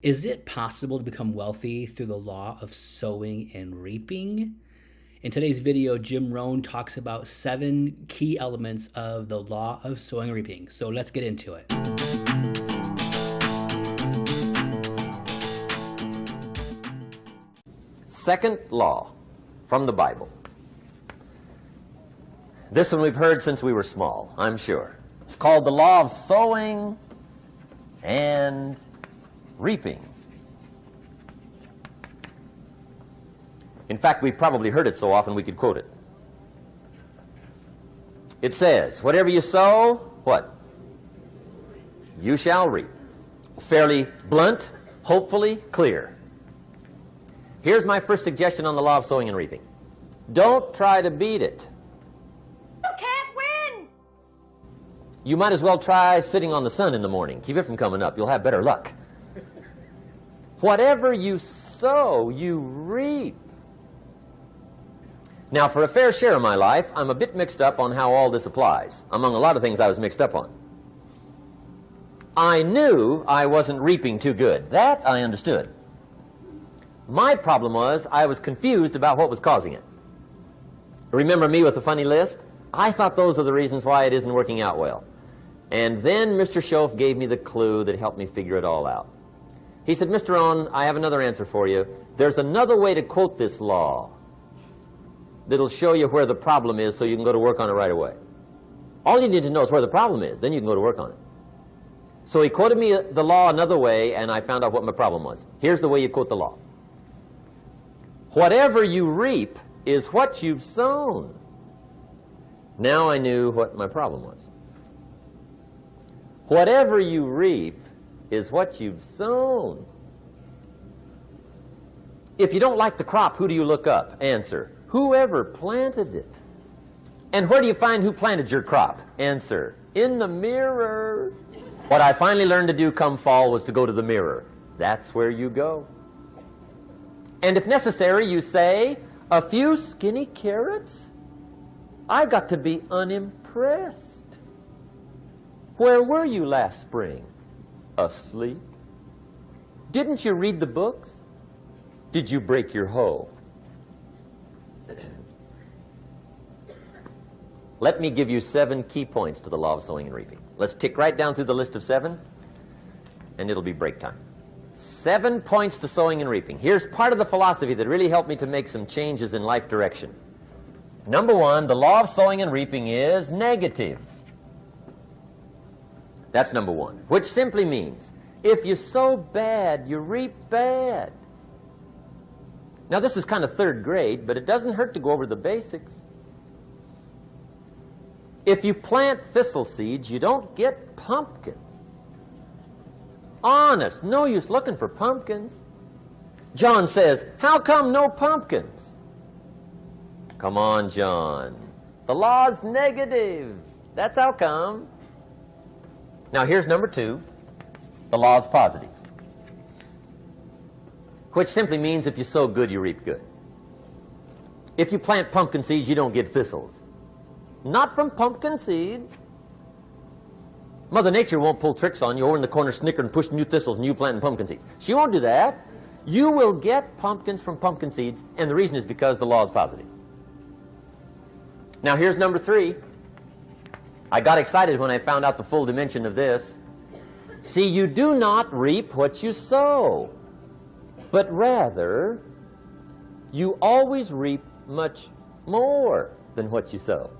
Is it possible to become wealthy through the law of sowing and reaping? In today's video, Jim Rohn talks about 7 key elements of the law of sowing and reaping. So let's get into it. Second law from the Bible. This one we've heard since we were small, I'm sure. It's called the law of sowing and reaping. In fact, we've probably heard it so often we could quote it. It says, whatever you sow, what? You shall reap. Fairly blunt, hopefully clear. Here's my first suggestion on the law of sowing and reaping. Don't try to beat it. You can't win! You might as well try sitting on the sun in the morning. Keep it from coming up. You'll have better luck. Whatever you sow, you reap. Now, for a fair share of my life, I'm a bit mixed up on how all this applies. Among a lot of things I was mixed up on. I knew I wasn't reaping too good. That I understood. My problem was I was confused about what was causing it. Remember me with the funny list? I thought those are the reasons why it isn't working out well. And then Mr. Schoaf gave me the clue that helped me figure it all out. He said, Mr. Rohn, I have another answer for you. There's another way to quote this law that'll show you where the problem is so you can go to work on it right away. All you need to know is where the problem is, then you can go to work on it. So he quoted me the law another way, and I found out what my problem was. Here's the way you quote the law. Whatever you reap is what you've sown. Now I knew what my problem was. Whatever you reap is what you've sown. If you don't like the crop, who do you look up? Answer, whoever planted it. And where do you find who planted your crop? Answer, in the mirror. What I finally learned to do come fall was to go to the mirror. That's where you go. And if necessary, you say, a few skinny carrots? I got to be unimpressed. Where were you last spring? Asleep? Didn't you read the books? Did you break your hoe? Let me give you 7 key points to the law of sowing and reaping. Let's tick right down through the list of 7, and it'll be break time. 7 points to sowing and reaping. Here's part of the philosophy that really helped me to make some changes in life direction. Number 1, the law of sowing and reaping is negative. That's number 1, which simply means if you sow bad, you reap bad. Now, this is kind of 3rd grade, but it doesn't hurt to go over the basics. If you plant thistle seeds, you don't get pumpkins. Honest, no use looking for pumpkins. John says, how come no pumpkins? Come on, John. The law's negative. That's how come. Now, here's number 2. The law's positive. Which simply means if you sow good, you reap good. If you plant pumpkin seeds, you don't get thistles. Not from pumpkin seeds. Mother Nature won't pull tricks on you over in the corner snickering, pushing new thistles and you planting pumpkin seeds. She won't do that. You will get pumpkins from pumpkin seeds, and the reason is because the law is positive. Now, here's number 3. I got excited when I found out the full dimension of this. See, you do not reap what you sow, but rather, you always reap much more than what you sow.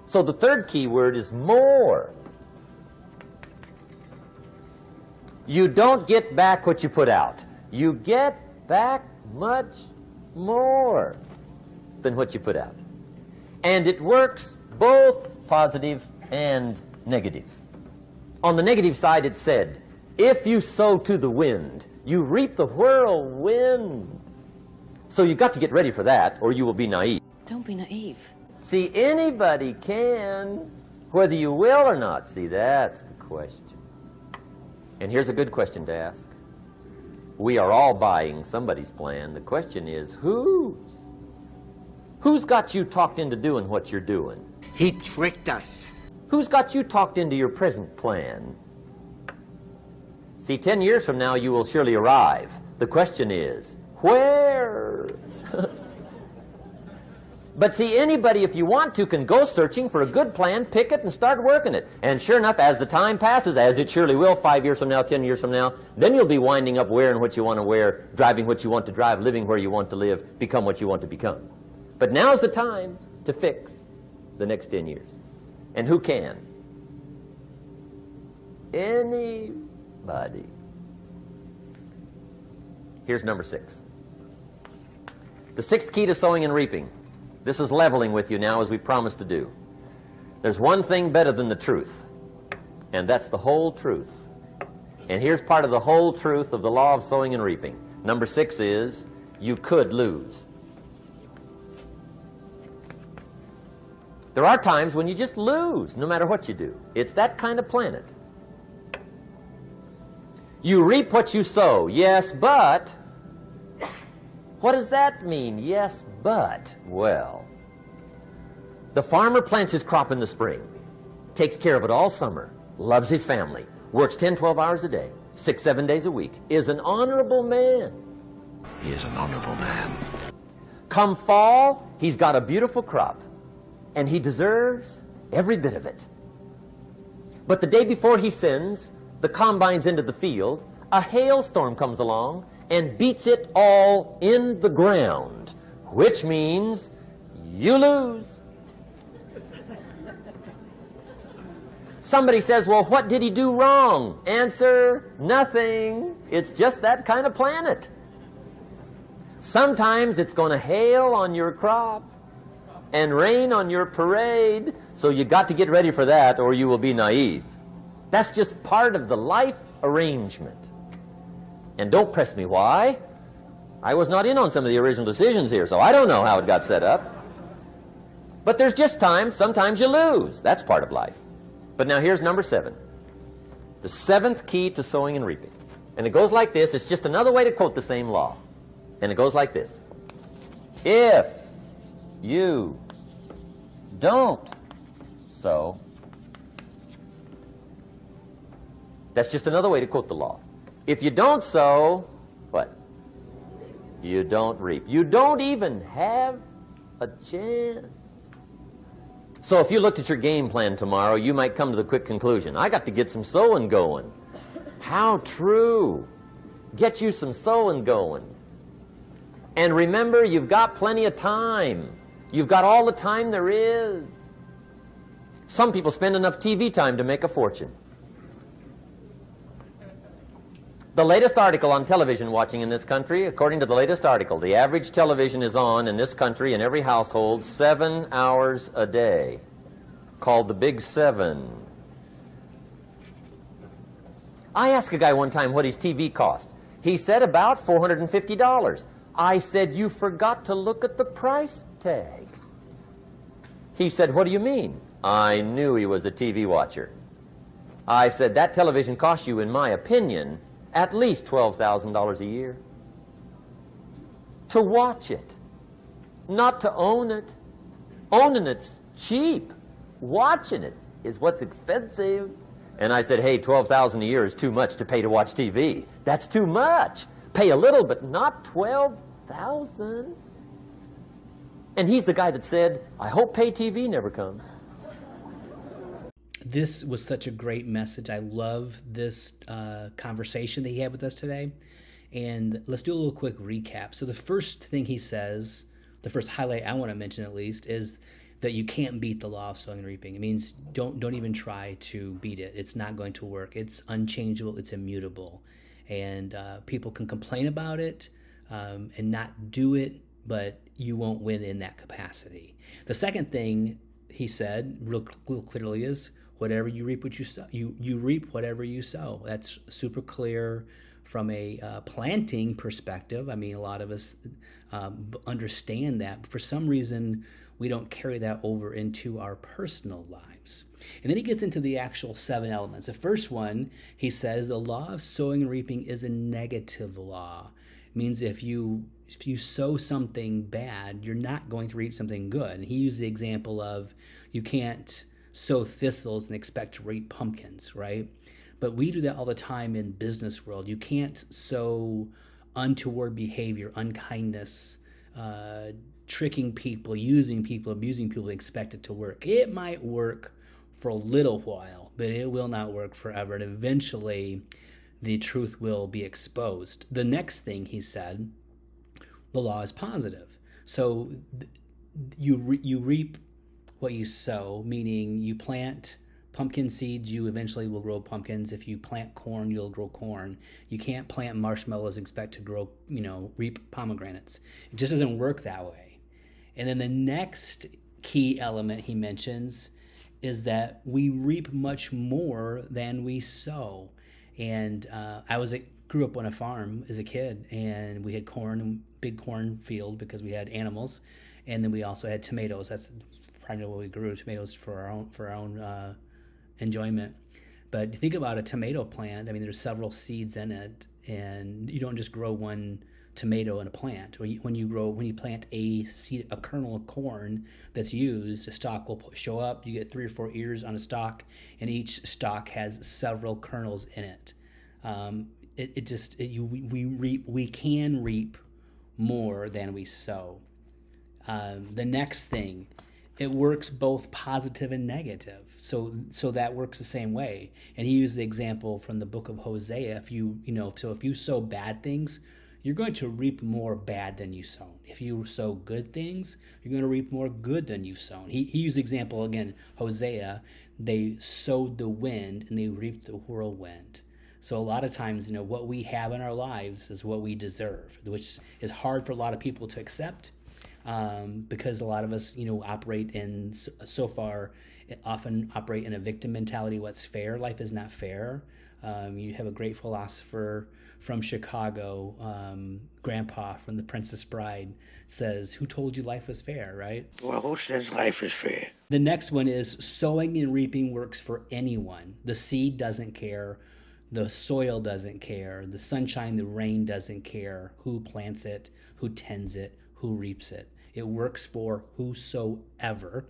So the 3rd key word is more. You don't get back what you put out. You get back much more than what you put out. And it works both positive and negative. On the negative side, it said, if you sow to the wind, you reap the whirlwind. So you got to get ready for that, or you will be naive. Don't be naive. See, anybody can, whether you will or not. See, that's the question. And here's a good question to ask. We are all buying somebody's plan. The question is, whose? Who's got you talked into doing what you're doing? He tricked us. Who's got you talked into your present plan? See, 10 years from now, you will surely arrive. The question is, where? But see, anybody, if you want to, can go searching for a good plan, pick it, and start working it. And sure enough, as the time passes, as it surely will, 5 years from now, 10 years from now, then you'll be winding up wearing what you want to wear, driving what you want to drive, living where you want to live, become what you want to become. But now's the time to fix the next 10 years. And who can? Anybody. Here's number 6. The 6th key to sowing and reaping. This is leveling with you now, as we promised to do. There's one thing better than the truth, and that's the whole truth. And here's part of the whole truth of the law of sowing and reaping. Number 6 is, you could lose. There are times when you just lose, no matter what you do. It's that kind of planet. You reap what you sow, yes, but... What does that mean, yes, but? Well, the farmer plants his crop in the spring, takes care of it all summer, loves his family, works 10, 12 hours a day, 6, 7 days a week, is an honorable man. He is an honorable man. Come fall, he's got a beautiful crop, and he deserves every bit of it. But the day before he sends the combines into the field, a hailstorm comes along and beats it all in the ground, which means you lose. Somebody says, well, what did he do wrong? Answer, nothing. It's just that kind of planet. Sometimes it's going to hail on your crop and rain on your parade, so you got to get ready for that or you will be naive. That's just part of the life arrangement. And don't press me why. I was not in on some of the original decisions here, so I don't know how it got set up. But there's just times, sometimes you lose. That's part of life. But now here's number 7. The 7th key to sowing and reaping. And it goes like this. It's just another way to quote the same law. And it goes like this. If you don't sow, that's just another way to quote the law. If you don't sow, what? You don't reap. You don't even have a chance. So if you looked at your game plan tomorrow, you might come to the quick conclusion, I got to get some sowing going. How true. Get you some sowing going. And remember, you've got plenty of time. You've got all the time there is. Some people spend enough TV time to make a fortune. The latest article on television watching in this country, according to the latest article, the average television is on in this country in every household 7 hours a day, called the Big 7. I asked a guy one time what his TV cost. He said about $450. I said, you forgot to look at the price tag. He said, what do you mean? I knew he was a TV watcher. I said, that television costs you, in my opinion, at least $12,000 a year. To watch it, not to own it. Owning it's cheap. Watching it is what's expensive. And I said, hey, $12,000 a year is too much to pay to watch TV. That's too much. Pay a little, but not $12,000. And he's the guy that said, I hope pay TV never comes. This was such a great message. I love this conversation that he had with us today. And let's do a little quick recap. So the first thing he says, the first highlight I want to mention at least, is that you can't beat the law of sowing and reaping. It means don't even try to beat it. It's not going to work. It's unchangeable. It's immutable. And people can complain about it and not do it, but you won't win in that capacity. The second thing he said real clearly is, whatever you reap, what you sow. You reap whatever you sow. That's super clear from a planting perspective. I mean, a lot of us understand that, but for some reason, we don't carry that over into our personal lives. And then he gets into the actual 7 elements. The first one, he says, the law of sowing and reaping is a negative law. It means if you sow something bad, you're not going to reap something good. And he used the example of you can't sow thistles and expect to reap pumpkins, right? But we do that all the time in business world. You can't sow untoward behavior, unkindness, tricking people, using people, abusing people, and expect it to work. It might work for a little while, but it will not work forever. And eventually, the truth will be exposed. The next thing he said, the law is positive. So you reap what you sow, meaning you plant pumpkin seeds, you eventually will grow pumpkins. If you plant corn, you'll grow corn. You can't plant marshmallows and expect to grow, reap pomegranates. It just doesn't work that way. And then the next key element he mentions is that we reap much more than we sow. And grew up on a farm as a kid, and we had corn, big corn field because we had animals, and then we also had tomatoes. That's primarily what we grew, tomatoes for our own enjoyment. But think about a tomato plant. I mean, there's several seeds in it, and you don't just grow one tomato in a plant. When you plant a seed, a kernel of corn that's used, a stalk will show up. You get 3 or 4 ears on a stalk, and each stalk has several kernels in it. We can reap more than we sow. The next thing, it works both positive and negative. So that works the same way. And he used the example from the book of Hosea. If you sow bad things, you're going to reap more bad than you sown. If you sow good things, you're going to reap more good than you've sown. He used the example again, Hosea. They sowed the wind and they reaped the whirlwind. So a lot of times, what we have in our lives is what we deserve, which is hard for a lot of people to accept, because a lot of us, often operate in a victim mentality. What's fair? Life is not fair. You have a great philosopher from Chicago, Grandpa from The Princess Bride, says, "Who told you life was fair?" Right? Well, who says life is fair? The next one is sowing and reaping works for anyone. The seed doesn't care. The soil doesn't care. The sunshine, the rain doesn't care who plants it, who tends it, who reaps it. It works for whosoever.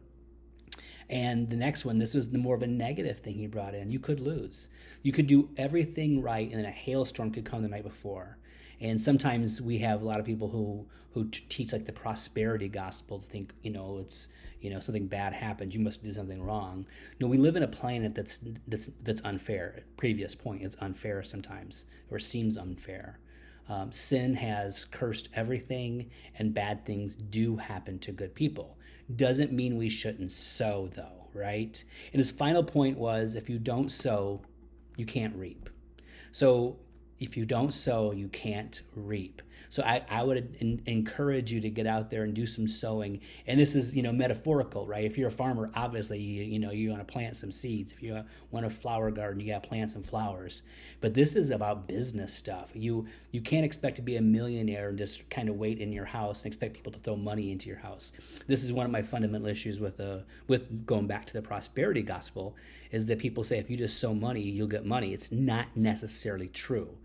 And the next one, this was the more of a negative thing he brought in. You could lose. You could do everything right, and then a hailstorm could come the night before. And sometimes we have a lot of people who teach like the prosperity gospel to think, it's, something bad happens, you must do something wrong. No, we live in a planet that's unfair. Previous point, it's unfair sometimes, or seems unfair. Sin has cursed everything, and bad things do happen to good people. Doesn't mean we shouldn't sow, though, right? And his final point was, if you don't sow, you can't reap. So if you don't sow, you can't reap. So I would encourage you to get out there and do some sowing. And this is, metaphorical, right? If you're a farmer, obviously, you want to plant some seeds. If you want a flower garden, you got to plant some flowers. But this is about business stuff. You can't expect to be a millionaire and just kind of wait in your house and expect people to throw money into your house. This is one of my fundamental issues with going back to the prosperity gospel, is that people say if you just sow money, you'll get money. It's not necessarily true.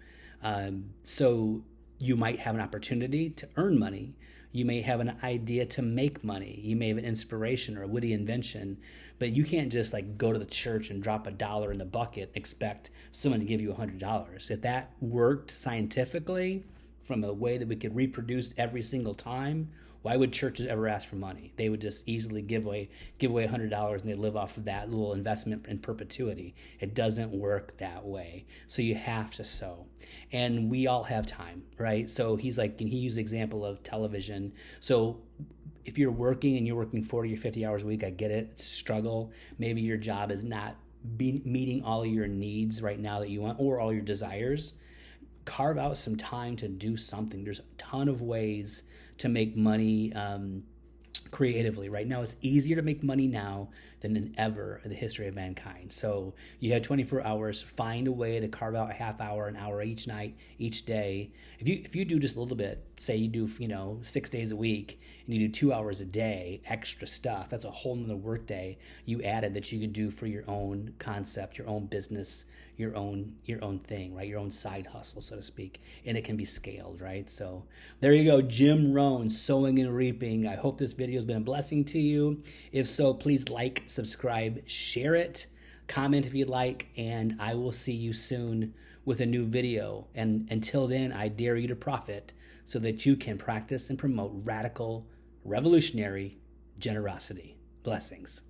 So you might have an opportunity to earn money. You may have an idea to make money. You may have an inspiration or a witty invention, but you can't just go to the church and drop $1 in the bucket, expect someone to give you $100. If that worked scientifically from a way that we could reproduce every single time, why would churches ever ask for money? They would just easily give away $100 and they live off of that little investment in perpetuity. It doesn't work that way. So you have to sow. And we all have time, right? So he used the example of television. So if you're working and you're working 40 or 50 hours a week, I get it, it's a struggle. Maybe your job is not meeting all of your needs right now that you want, or all your desires. Carve out some time to do something. There's a ton of ways to make money creatively. Right now, it's easier to make money now than in ever in the history of mankind. So you have 24 hours. Find a way to carve out a half hour, an hour each night, each day. If you do just a little bit, say you do 6 days a week, and you do 2 hours a day, extra stuff. That's a whole nother work day you added that you could do for your own concept, your own business, your own thing, right? Your own side hustle, so to speak, and it can be scaled, right? So there you go, Jim Rohn, Sowing and Reaping. I hope this video has been a blessing to you. If so, please like, subscribe, share it. comment if you'd like, and I will see you soon with a new video. And until then, I dare you to profit so that you can practice and promote radical, revolutionary generosity. Blessings.